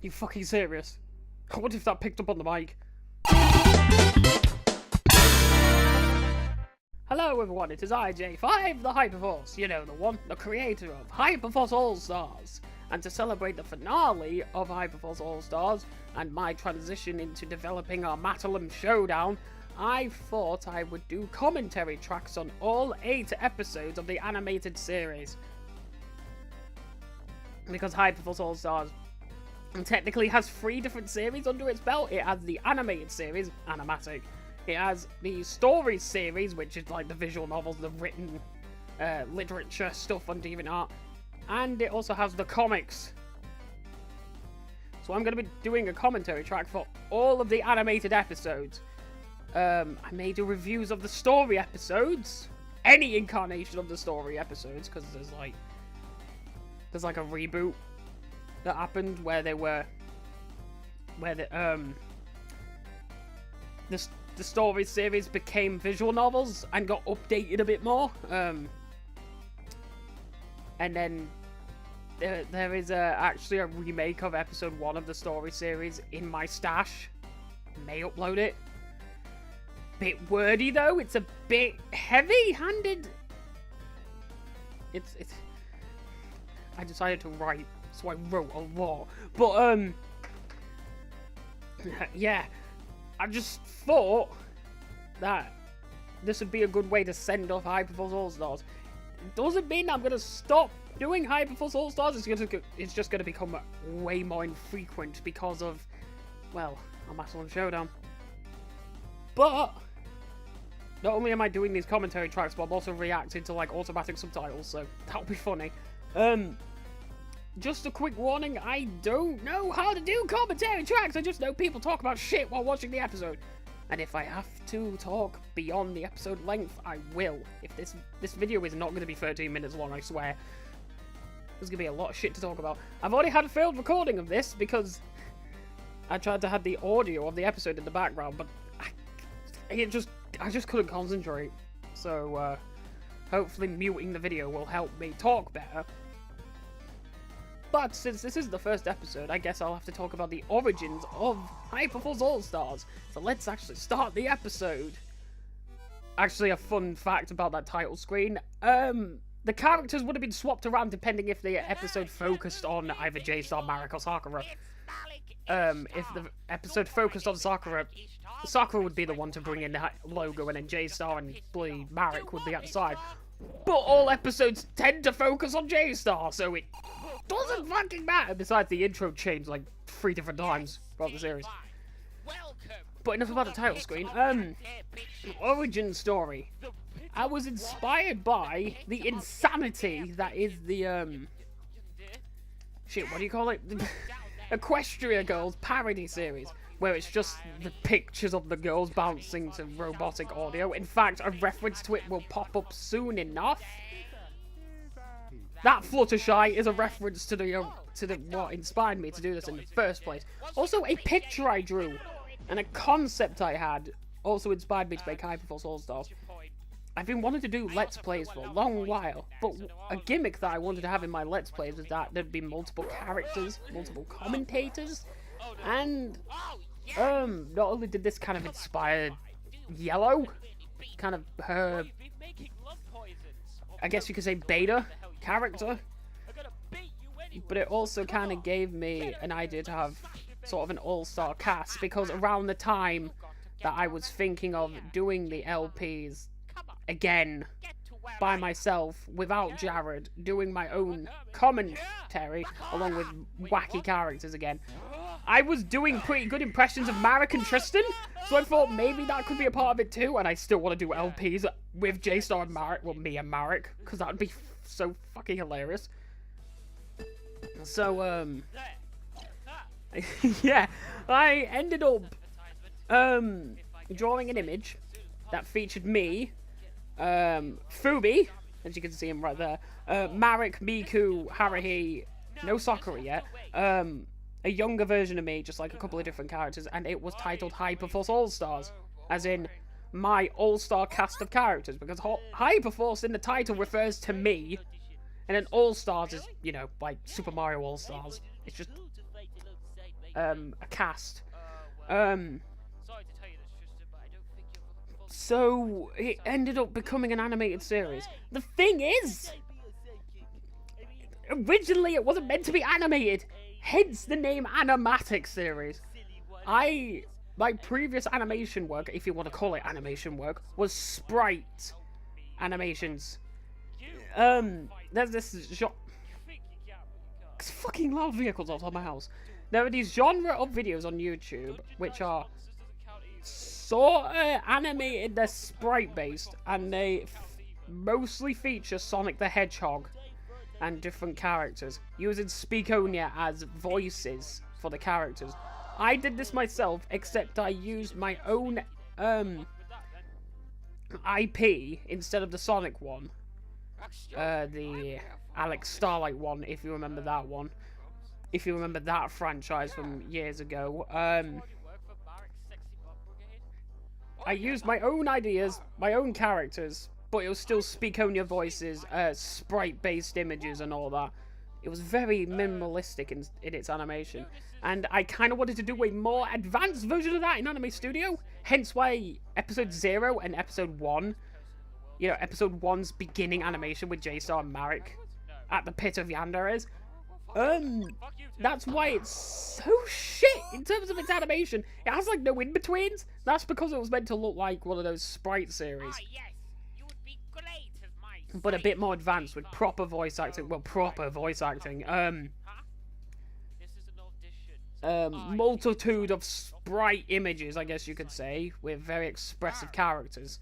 You fucking serious? I wonder if that picked up on the mic. Hello everyone, it is I, J5, the Hyperforce. You know, the one, the creator of Hyperforce All-Stars. And to celebrate the finale of Hyperforce All-Stars, and my transition into developing our Matalim Showdown, I thought I would do commentary tracks on all 8 episodes of the animated series. Because Hyperforce All-Stars technically has 3 different series under its belt. It has the animated series, Animatic. It has the stories series, which is like the visual novels, the written literature stuff on DeviantArt. And it also has the comics. So I'm going to be doing a commentary track for all of the animated episodes. I may do reviews of the story episodes. Any incarnation of the story episodes, because there's like a reboot that happened where the story series became visual novels and got updated a bit more. And then there is actually a remake of episode 1 of the story series in my stash. May upload it. Bit wordy though. It's a bit heavy-handed. It's. I decided to write, so I wrote a lot. But yeah. I just thought that this would be a good way to send off Hyperforce All-Stars. It doesn't mean I'm going to stop doing Hyperforce All-Stars. It's just going to become way more infrequent because of, well, our Matalim Showdown. But not only am I doing these commentary tracks, but I'm also reacting to like automatic subtitles, so that'll be funny. Just a quick warning, I don't know how to do commentary tracks. I just know people talk about shit while watching the episode. And if I have to talk beyond the episode length, I will. If this video is not going to be 13 minutes long, I swear. There's going to be a lot of shit to talk about. I've already had a failed recording of this because I tried to have the audio of the episode in the background, but I just couldn't concentrate. So hopefully muting the video will help me talk better. But since this is the first episode, I guess I'll have to talk about the origins of Hyperforce All-Stars. So let's actually start the episode. Actually, a fun fact about that title screen. The characters would have been swapped around depending if the episode focused on either J-Star, Marek, or Sakura. If the episode focused on Sakura, Sakura would be the one to bring in the logo, and then J-Star and bloody Marek would be at the side. But all episodes tend to focus on J-Star, so it doesn't fucking matter. Besides, the intro changed like 3 different times throughout the series. But enough about the title screen. Origin story. I was inspired by the insanity that is the shit, what do you call it? Equestria Girls parody series, where it's just the pictures of the girls bouncing to robotic audio. In fact, a reference to it will pop up soon enough. That Fluttershy is a reference to the what inspired me to do this in the first place. Also, a picture I drew and a concept I had also inspired me to make Hyperforce All-Stars. I've been wanting to do Let's Plays for a long while, but a gimmick that I wanted to have in my Let's Plays was that there'd be multiple characters, multiple commentators, and not only did this kind of inspire Yellow, kind of her, I guess you could say beta character, but it also kind of gave me an idea to have sort of an all-star cast, because around the time that I was thinking of doing the LPs again by myself without Jared, doing my own commentary along with wacky characters again, I was doing pretty good impressions of Marek and Tristan, so I thought maybe that could be a part of it too. And I still want to do LPs with J-Star and Marek, well, me and Marek, because that would be so fucking hilarious. So yeah, I ended up drawing an image that featured me, Fubi, as you can see him right there, Marek, Miku, Haruhi, no Sakura yet, a younger version of me, just like a couple of different characters, and it was titled Hyperforce All-Stars, as in my all-star cast of characters, because Hyperforce in the title refers to me, and then All-Stars is, you know, like Super Mario All-Stars. It's just a cast. So it ended up becoming an animated series. The thing is, originally it wasn't meant to be animated, hence the name Animatic series. My previous animation work, if you want to call it animation work, was sprite animations. There's this genre. It's fucking loud vehicles outside my house. There are these genre of videos on YouTube which are sort of animated, they're sprite based, and they mostly feature Sonic the Hedgehog and different characters, using Speakonia as voices for the characters. I did this myself, except I used my own IP instead of the Sonic one. The Alex Starlight one, if you remember that one. If you remember that franchise from years ago. I used my own ideas, my own characters, but it was still Speakonia voices, sprite-based images and all that. It was very minimalistic in its animation. And I kind of wanted to do a more advanced version of that in Anime Studio. Hence why Episode 0 and Episode 1, you know, Episode 1's beginning animation with J-Star and Marek at the Pit of Yandere is. That's why it's so shit in terms of its animation. It has, like, no in-betweens. That's because it was meant to look like one of those sprite series. But a bit more advanced with proper voice acting. Well, proper voice acting. Multitude of sprite images, I guess you could say, with very expressive characters.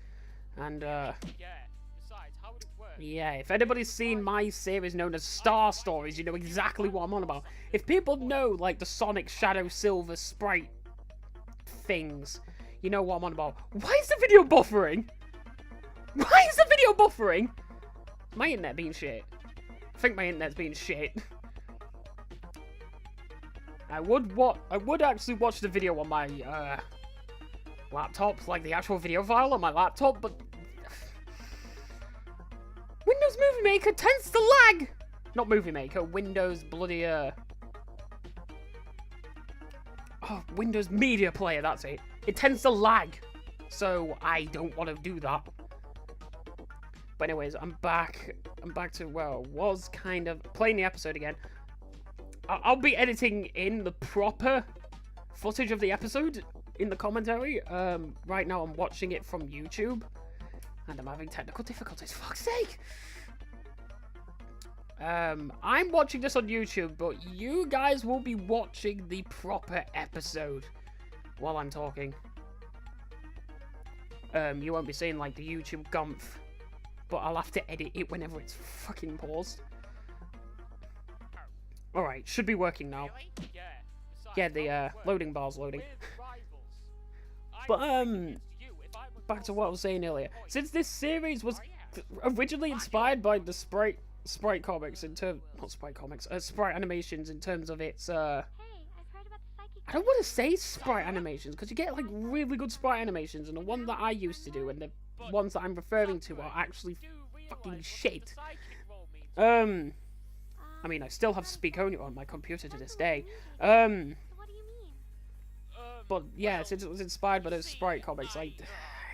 And, yeah, if anybody's seen my series known as Star Stories, you know exactly what I'm on about. If people know, like, the Sonic Shadow Silver sprite things, you know what I'm on about. Why is the video buffering? Why is the video buffering? My internet being shit. I think my internet's being shit. I would actually watch the video on my laptop, like the actual video file on my laptop, but Windows Movie Maker tends to lag. Not Movie Maker, Windows bloody Windows Media Player, that's it. It tends to lag, so I don't want to do that. But anyways, I'm back to, well, was kind of playing the episode again. I'll be editing in the proper footage of the episode in the commentary. Right now I'm watching it from YouTube, and I'm having technical difficulties, for fuck's sake. I'm watching this on YouTube, but you guys will be watching the proper episode while I'm talking. You won't be seeing, like, the YouTube gumph, but I'll have to edit it whenever it's fucking paused. Alright, should be working now. Yeah, the loading bar's loading. But, back to what I was saying earlier. Since this series was originally inspired by the sprite comics in terms, not sprite comics, sprite animations in terms of its, I don't want to say sprite animations, because you get, like, really good sprite animations, and the one that I used to do, and the ones that I'm referring to are actually fucking shit. I mean, I still have Speakonia on my computer to this day. But yeah, since it was inspired by those sprite comics, I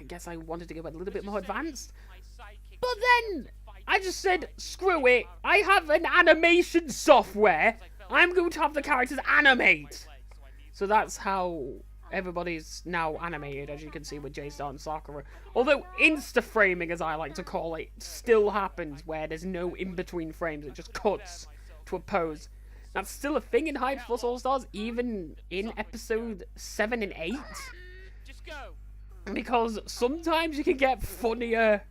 guess I wanted to go a little bit more advanced. But then I just said, screw it. I have an animation software. I'm going to have the characters animate. So that's how everybody's now animated, as you can see with J-Star and Sakura. Although insta-framing, as I like to call it, still happens where there's no in-between frames. It just cuts to a pose. That's still a thing in Hyperforce All-Stars, even in episode 7 and 8. Because sometimes you can get funnier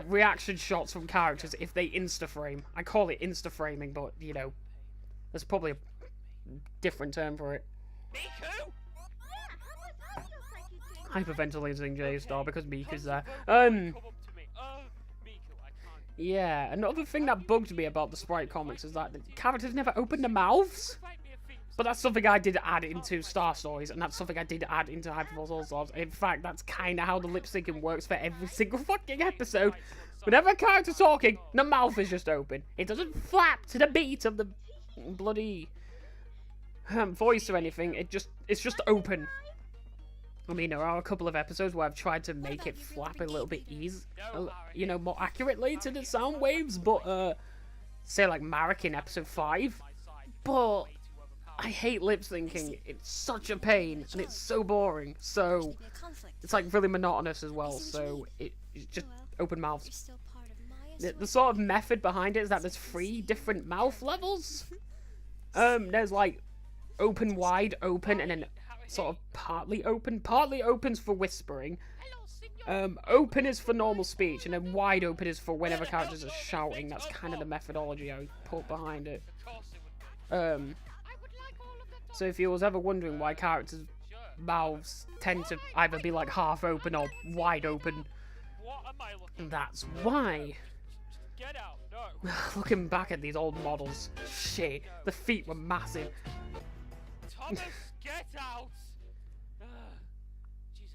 reaction shots from characters if they insta-frame. I call it insta-framing, but, you know, there's probably a different term for it. Hyperventilating J-Star because Miku's there. Yeah, another thing that bugged me about the sprite comics is that the characters never open their mouths. But that's something I did add into Star Stories, and that's something I did add into Hyperforce All-Stars. In fact, that's kind of how the lip syncing works for every single fucking episode. Whenever a character's talking, the mouth is just open. It doesn't flap to the beat of the bloody voice or anything. It's just open. I mean, there are a couple of episodes where I've tried to make it flap a little bit you know, more accurately to the sound waves, but, say like Marek in episode 5, but I hate lip syncing. It's such a pain, and it's so boring, so it's like really monotonous as well, so it's just open mouths. The sort of method behind it is that there's 3 different mouth levels. There's like open, wide, open, and then sort of partly open. Partly open's for whispering. Open is for normal speech, and then wide open is for whenever characters are shouting. That's kind of the methodology I put behind it. So if you was ever wondering why characters' mouths tend to either be like half open or wide open, that's why. Looking back at these old models, shit, the feet were massive. Get out!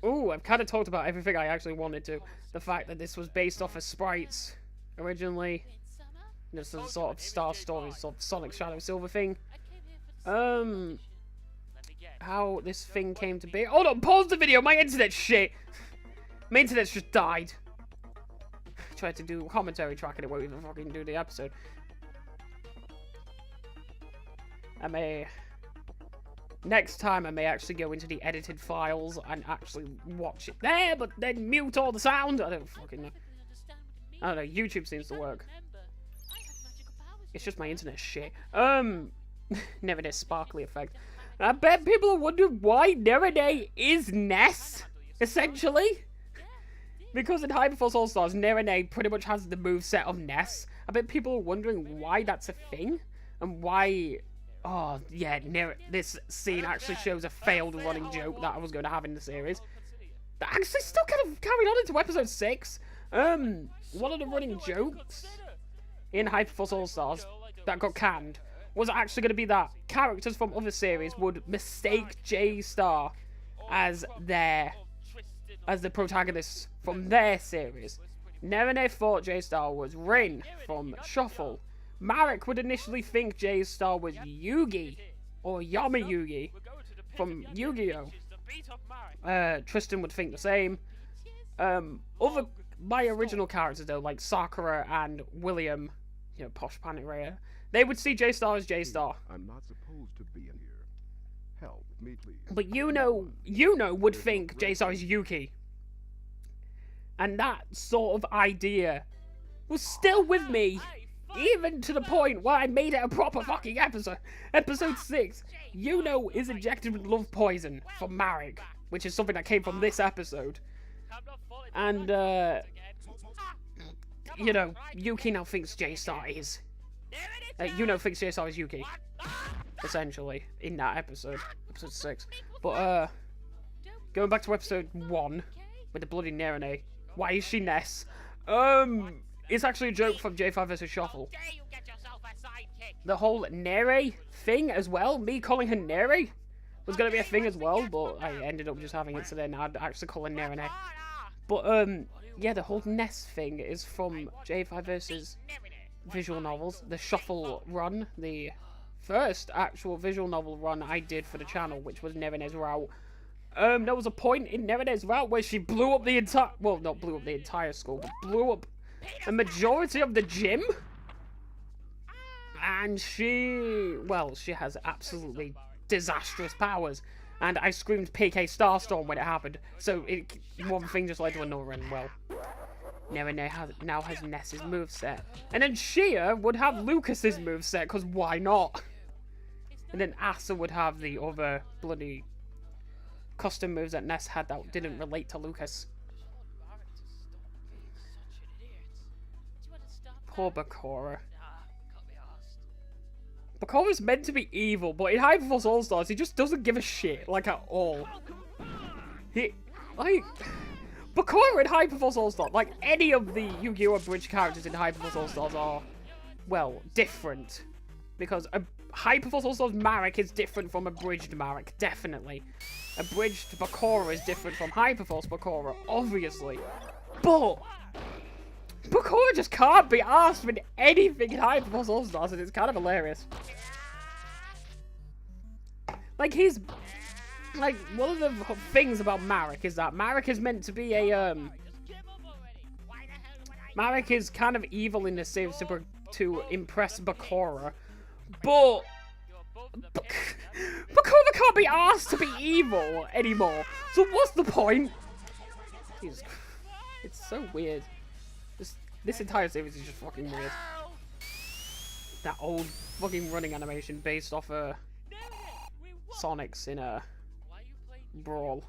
Ooh, I've kind of talked about everything I actually wanted to. The fact that this was based off of sprites originally. This is a sort of Star Stories, sort of Sonic Shadow Silver thing. How this thing came to be. Hold on, pause the video, my internet's shit! My internet's just died. Tried to do a commentary track and it won't even fucking do the episode. Next time I may actually go into the edited files and actually watch it there, but then mute all the sound. I don't fucking know. I don't know, YouTube seems to work. It's just my internet shit. Never this sparkly effect. I bet people are wondering why Nerine is Ness, essentially. Because in Hyperforce All-Stars, Nerine pretty much has the moveset of Ness. I bet people are wondering why that's a thing. And why... Oh, yeah, this scene actually shows a failed running joke that I was going to have in the series. That actually still kind of carried on into episode 6. One of the running jokes in Hyperforce All-Stars that got canned was actually going to be that characters from other series would mistake J-Star as the protagonists from their series. Nerine thought J-Star was Rin from Shuffle. Marek would initially think J-Star was Yugi, or Yama-Yugi, from Yu-Gi-Oh! Tristan would think the same. My original characters though, like Sakura and William, you know, Posh Panic Raya, they would see J-Star as J-Star. I'm not supposed to be in here. Help me, please. But Yuno would think J-Star is Yuki. And that sort of idea was still with me, even to the point where I made it a proper fucking episode. Episode 6, Yuno is injected with love poison from Marek, which is something that came from this episode. And, you know, Yuki now thinks J-Star is. Yuno thinks J-Star is Yuki, essentially, in that episode. Episode 6. But, going back to episode 1, with the bloody Nerine. Why is she Ness? It's actually a joke from J5 vs. Shuffle. The whole Nere thing as well, me calling her Nere, was going to be a thing as well, but I ended up just having it, so then I'd actually call her Nerine. But, yeah, the whole Ness thing is from J5 vs. visual novels. The Shuffle run, the first actual visual novel run I did for the channel, which was Nerine's route. There was a point in Nerine's route where she blew up the entire... Well, not blew up the entire school, but blew up a majority of the gym. And she... Well, she has absolutely disastrous powers. And I screamed PK Starstorm when it happened. So, one thing just led to another, and, well... Nerine now has Ness's moveset. And then Shia would have Lucas's moveset, because why not? And then Asa would have the other bloody... custom moves that Ness had that didn't relate to Lucas. Poor Bakura. Bakura's meant to be evil, but in Hyperforce All-Stars, he just doesn't give a shit, like, at all. Bakura in Hyperforce All-Stars, like, any of the Yu-Gi-Oh! Abridged characters in Hyperforce All-Stars are, well, different. Because Hyperforce All-Stars Marek is different from Abridged Marek, definitely. Abridged Bakura is different from Hyperforce Bakura, obviously. But Bakura just can't be asked with anything in Hyperforce All-Stars, and it's kind of hilarious. Like, he's... Like, one of the things about Marek is that Marek is meant to be a, Marek is kind of evil in the series to impress Bakura. But... Bakura can't be asked to be evil anymore. So what's the point? Jesus Christ. It's so weird. This entire series is just fucking weird. That old fucking running animation based off Sonic's in a Brawl.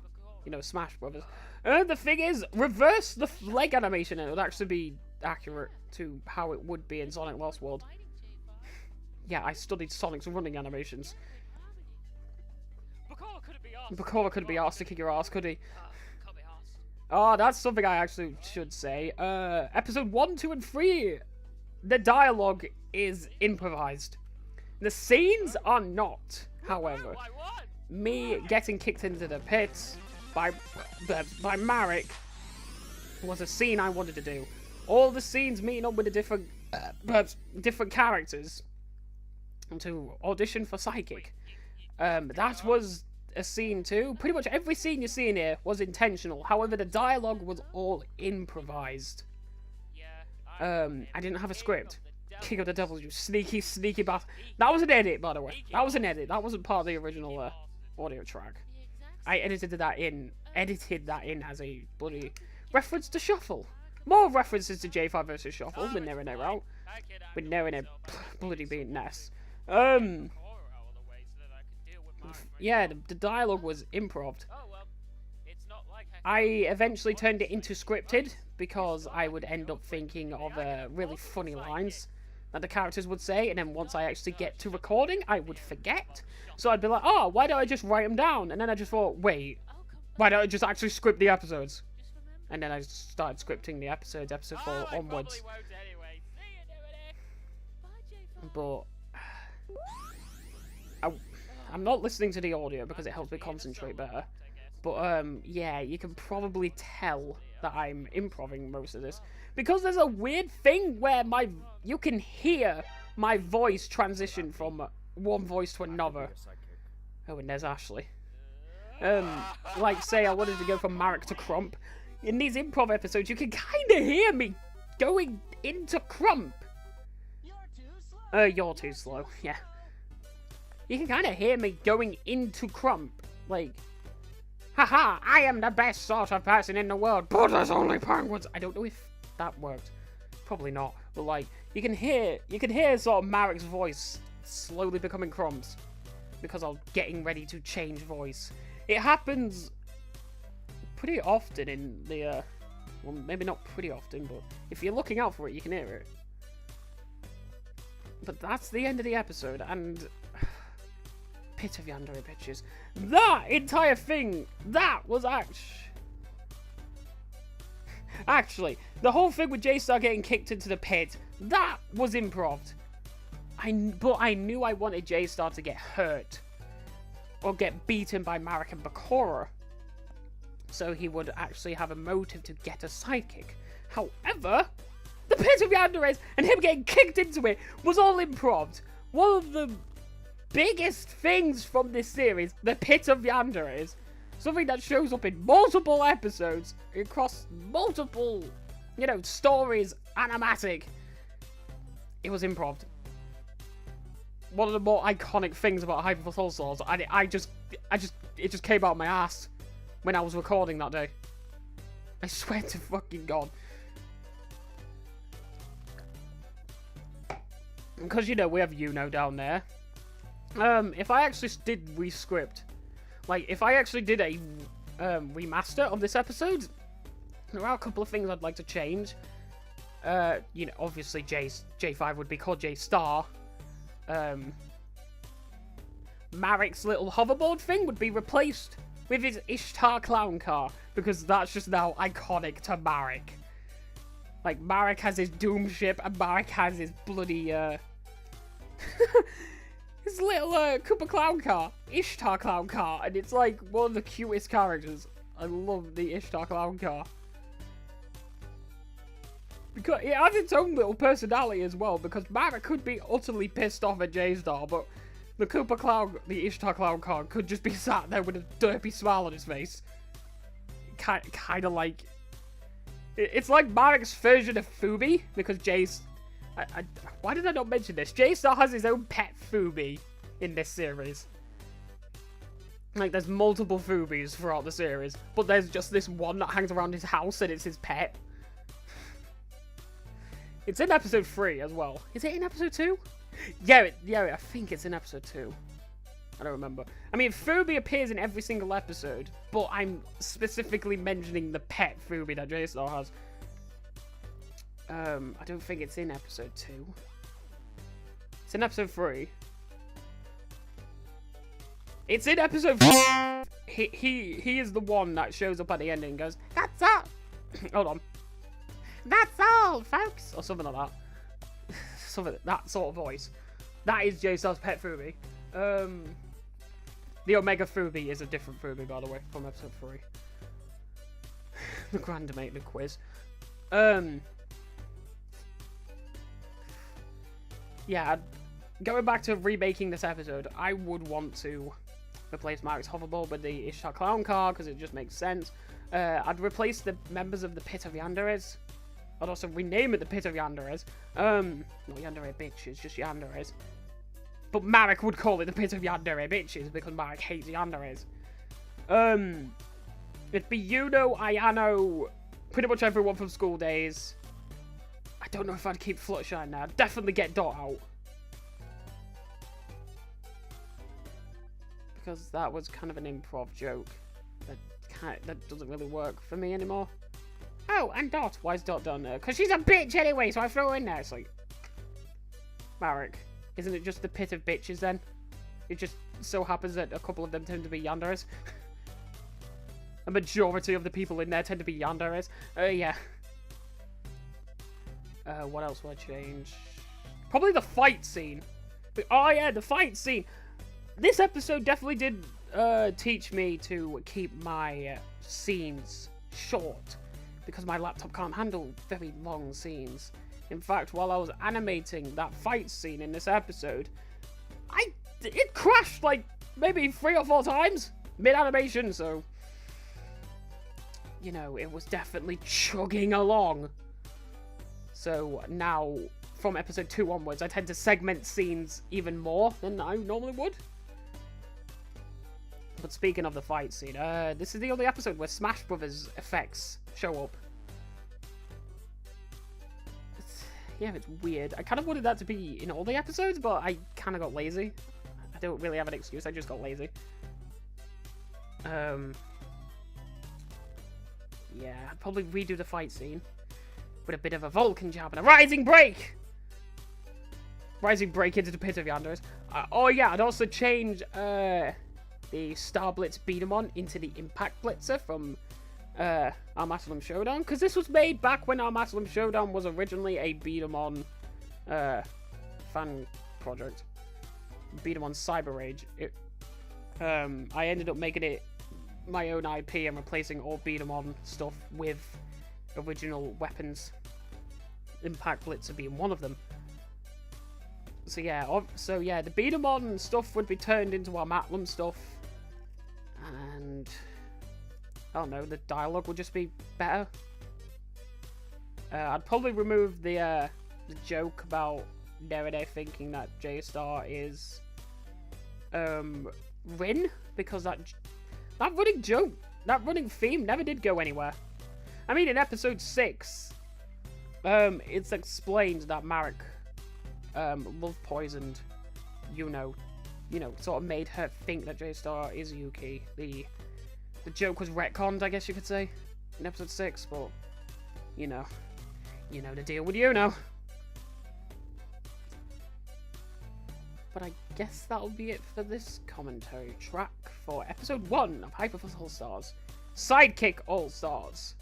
You know, Smash Brothers. The thing is, reverse the leg animation and it would actually be accurate to how it would be in Sonic Lost World. Yeah, I studied Sonic's running animations. Bakura couldn't be asked to kick your ass, could he? Oh, that's something I actually should say. Episode 1, 2, and 3, the dialogue is improvised. The scenes are not, however. Me getting kicked into the pit by Marek was a scene I wanted to do. All the scenes meeting up with the different characters to audition for Psychic. That was a scene too. Pretty much every scene you see in here was intentional. However, the dialogue was all improvised. I didn't have a script. King of the Devil, you sneaky, sneaky bastard. That was an edit, by the way. That was an edit. That wasn't part of the original audio track. I edited that in as a bloody reference to Shuffle. More references to J5 versus Shuffle than there and there out. With no and bloody being Ness. Yeah, the dialogue was improv. I eventually turned it into scripted because I would end up thinking of really funny lines that the characters would say, and then once I actually get to recording, I would forget. So I'd be like, oh, why don't I just write them down? And then I just thought, wait, why don't I just actually script the episodes? And then I started scripting the episodes, episode 4 onwards. But I'm not listening to the audio because it helps me concentrate better. But yeah, you can probably tell that I'm improving most of this because there's a weird thing where you can hear my voice transition from one voice to another. Oh, and there's Ashley. Like say I wanted to go from Marek to Crump. In these improv episodes, you can kind of hear me going into Crump. You're too slow. Yeah. You can kind of hear me going into Crump. Like, haha, I am the best sort of person in the world, but there's only penguins. I don't know if that worked. Probably not. But like, you can hear sort of Marek's voice slowly becoming Crump's because I'm getting ready to change voice. It happens pretty often in the, well, maybe not pretty often, but if you're looking out for it, you can hear it. But that's the end of the episode, and Pit of Yandere bitches. That entire thing, that was actually, the whole thing with J-Star getting kicked into the pit, that was improv. But I knew I wanted J-Star to get hurt or get beaten by Marek and Bakura, so he would actually have a motive to get a sidekick. However, the Pit of Yandere and him getting kicked into it was all improv. One of the biggest things from this series, the Pit of Yandere, something that shows up in multiple episodes across multiple, stories, animatic. It was improv. One of the more iconic things about Hyperforce All-Stars, it just came out of my ass when I was recording that day. I swear to fucking God. Because, we have down there. If I actually did rescript, like, if I actually did a remaster of this episode, there are a couple of things I'd like to change. Obviously J5 would be called J-Star. Marek's little hoverboard thing would be replaced with his Ishtar clown car, because that's just now iconic to Marek. Like, Marek has his Doom ship, and Marek has his bloody, his little, Koopa clown car, Ishtar clown car, and it's, like, one of the cutest characters. I love the Ishtar clown car. Because it has its own little personality as well, because Marek could be utterly pissed off at J-Star, but the Koopa Clown, the Ishtar Clown car could just be sat there with a derpy smile on his face. Kind of like... It's like Marek's version of Fubi, because Jace... why did I not mention this? J-Star has his own pet Fubi in this series. Like, there's multiple Fubis throughout the series, but there's just this one that hangs around his house and it's his pet. It's in episode 3 as well. Is it in episode 2? Yeah, I think it's in episode 2. I don't remember. I mean, Fubi appears in every single episode, but I'm specifically mentioning the pet Fubi that J-Star has. I don't think it's in episode 2. It's in episode 3. It's in episode 4. He is the one that shows up at the end and goes, "That's all." Hold on. "That's all, folks," or something like that. That sort of voice. That is J-Star's pet Fubi. The Omega Fubi is a different Fubi, by the way, from episode 3. The Grandomator quiz. Yeah, going back to remaking this episode, I would want to replace Marek's hoverboard with the Ishtar Clown car, because it just makes sense. I'd replace the members of the Pit of Yanderes. I'd also rename it the Pit of Yanderes. Not Yandere Bitches, just Yanderes. But Marek would call it the Pit of Yandere Bitches, because Marek hates Yanderes. It'd be Yuno, Ayano, pretty much everyone from School Days. I don't know if I'd keep Fluttershy now. I'd definitely get Dot out. Because that was kind of an improv joke. That doesn't really work for me anymore. Oh, and Dot. Why is Dot done there? Because she's a bitch anyway, so I throw her in there. It's like... Marek, isn't it just the Pit of Bitches then? It just so happens that a couple of them tend to be Yanderes. A majority of the people in there tend to be Yanderes. Yeah. What else would I change? Probably the fight scene. Oh yeah, the fight scene. This episode definitely did teach me to keep my scenes short, because my laptop can't handle very long scenes. In fact, while I was animating that fight scene in this episode, it crashed like maybe 3 or 4 times mid-animation, so... You know, it was definitely chugging along. So now, from episode 2 onwards, I tend to segment scenes even more than I normally would. But speaking of the fight scene, this is the only episode where Smash Brothers effects show up. It's weird. I kind of wanted that to be in all the episodes, but I kind of got lazy. I don't really have an excuse, I just got lazy. Yeah, I'd probably redo the fight scene with a bit of a Vulcan jab and a Rising Break! Rising Break into the Pit of Yanderes. Oh yeah, I'd also change the Star Blitz Beat-em-on into the Impact Blitzer from Armatalum Showdown, because this was made back when Armatalum Showdown was originally a Beat-em-on fan project. Beat-em-on Cyber Rage. I ended up making it my own IP and replacing all Beat-em-on stuff with original weapons. Impact Blitzer being one of them. So yeah, the Beat-em-on stuff would be turned into Armatalum stuff, and I don't know, the dialogue would just be better. I'd probably remove the joke about Nerede thinking that J-Star is Rin, because that running joke, that running theme never did go anywhere. I mean, in episode 6, it's explained that Marek love poisoned Yuno, sort of made her think that J-Star is Yuki. The joke was retconned, I guess you could say, in episode 6, but you know the deal with Yuno. But I guess that'll be it for this commentary track for episode 1 of Hyperforce All-Stars, Sidekick All-Stars.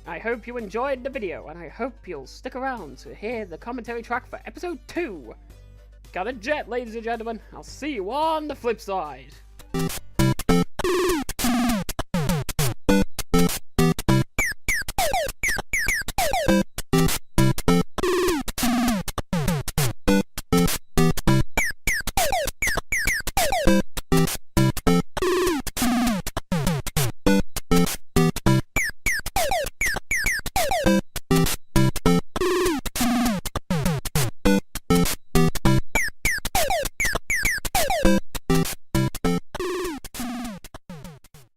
I hope you enjoyed the video, and I hope you'll stick around to hear the commentary track for episode 2. Got a jet, ladies and gentlemen. I'll see you on the flip side.